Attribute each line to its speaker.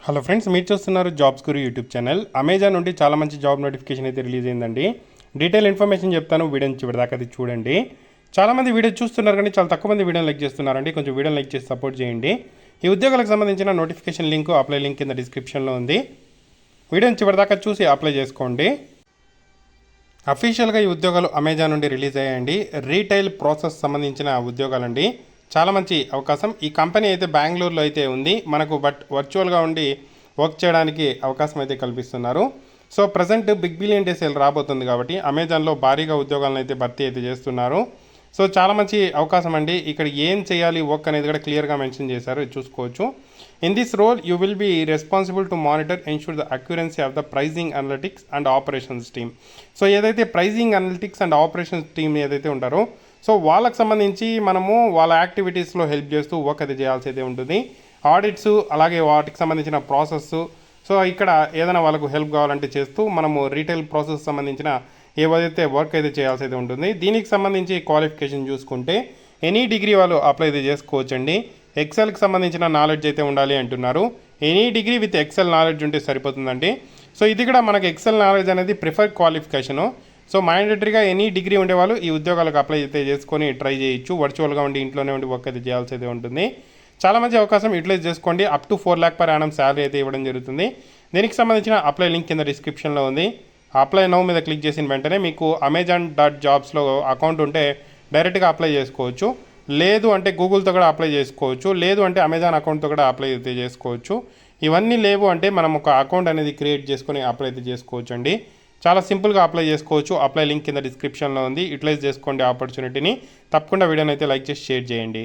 Speaker 1: Hello friends, మీరు చూస్తున్నారు jobs గురు YouTube channel. Amazon నుండి చాలా మంచి జాబ్ నోటిఫికేషన్ అయితే రిలీజ్ అయిందండి. డీటెయిల్ ఇన్ఫర్మేషన్ చెప్తాను, వీడియోని చివరిదాకా అది చూడండి. చాలామంది వీడియో చూస్తున్నారు కానీ చాలా తక్కువ మంది వీడియోని లైక్ చేస్తున్నారండి. కొంచెం వీడియోని లైక్ చేసి సపోర్ట్ చేయండి. ఈ ఉద్యోగాలకు సంబంధించిన నోటిఫికేషన్ లింక్, అప్లై లింక్ కింద డిస్క్రిప్షన్లో ఉంది. వీడియోని చివరిదాకా చూసి అప్లై చేసుకోండి. అఫీషియల్గా ఈ ఉద్యోగాలు అమెజాన్ నుండి రిలీజ్ అయ్యాయండి. రీటైల్ ప్రాసెస్ సంబంధించిన ఉద్యోగాలండి. చాలా మంచి అవకాశం. ఈ కంపెనీ అయితే బెంగళూరులో అయితే ఉంది మనకు, బట్ వర్చువల్గా ఉండి వర్క్ చేయడానికి అవకాశం అయితే కల్పిస్తున్నారు. So present big billion day sale రాబోతుంది కాబట్టి అమెజాన్లో భారీగా ఉద్యోగాలను అయితే భర్తీ అయితే చేస్తున్నారు. సో చాలా మంచి అవకాశం అండి. ఇక్కడ ఏం చేయాలి వర్క్ అనేది కూడా క్లియర్గా మెన్షన్ చేశారు, చూసుకోవచ్చు. In this role you will be responsible to monitor ensure the accuracy of the pricing analytics and operations team. So ఏదైతే pricing analytics and operations team ఏదైతే ఉంటారో, సో వాళ్ళకి సంబంధించి మనము వాళ్ళ యాక్టివిటీస్లో హెల్ప్ చేస్తూ వర్క్ అయితే చేయాల్సి అయితే ఉంటుంది. ఆడిట్స్, అలాగే వాటికి సంబంధించిన ప్రాసెస్. సో ఇక్కడ ఏదైనా వాళ్ళకు హెల్ప్ కావాలంటే చేస్తూ మనము రీటైల్ ప్రాసెస్ సంబంధించిన ఏవైతే వర్క్ అయితే చేయాల్సి అయితే ఉంటుంది. దీనికి సంబంధించి క్వాలిఫికేషన్ చూసుకుంటే ఎనీ డిగ్రీ వాళ్ళు అప్లై అయితే చేసుకోవచ్చండి. ఎక్సెల్కి సంబంధించిన నాలెడ్జ్ అయితే ఉండాలి అంటున్నారు. Any degree with excel knowledge ఉంటే సరిపోతుందండి. సో ఇది కూడా మనకి ఎక్సెల్ నాలెడ్జ్ అనేది ప్రిఫర్డ్ క్వాలిఫికేషను. సో మ్యాండేటరీగా ఎనీ డిగ్రీ ఉండేవాళ్ళు ఈ ఉద్యోగాలకు అప్లై అయితే చేసుకొని ట్రై చేయొచ్చు. వర్చువల్గా ఉండి ఇంట్లోనే ఉండి వర్క్ అయితే చేయాల్సి అయితే ఉంటుంది. చాలా మంచి అవకాశం, యూటిలైజ్ చేసుకోండి. Up to 4 lakh per annum salary అయితే ఇవ్వడం జరుగుతుంది. దీనికి సంబంధించిన అప్లై లింక్ కింద డిస్క్రిప్షన్లో ఉంది. అప్లై నౌ మీద క్లిక్ చేసిన వెంటనే మీకు amazon.jobsలో అకౌంట్ ఉంటే డైరెక్ట్గా అప్లై చేసుకోవచ్చు. లేదు అంటే గూగుల్తో కూడా అప్లై చేసుకోవచ్చు. లేదు అంటే అమెజాన్ అకౌంట్తో కూడా అప్లై అయితే చేసుకోవచ్చు. ఇవన్నీ లేవు అంటే మనం ఒక అకౌంట్ అనేది క్రియేట్ చేసుకొని అప్లై అయితే చేసుకోవచ్చు అండి. చాలా సింపుల్గా అప్లై చేసుకోవచ్చు. అప్లై లింక్ కింద డిస్క్రిప్షన్లో ఉంది. యూటిలైజ్ చేసుకోండి ఆపర్చునిటీని. తప్పకుండా వీడియోని అయితే లైక్ చేసి షేర్ చేయండి.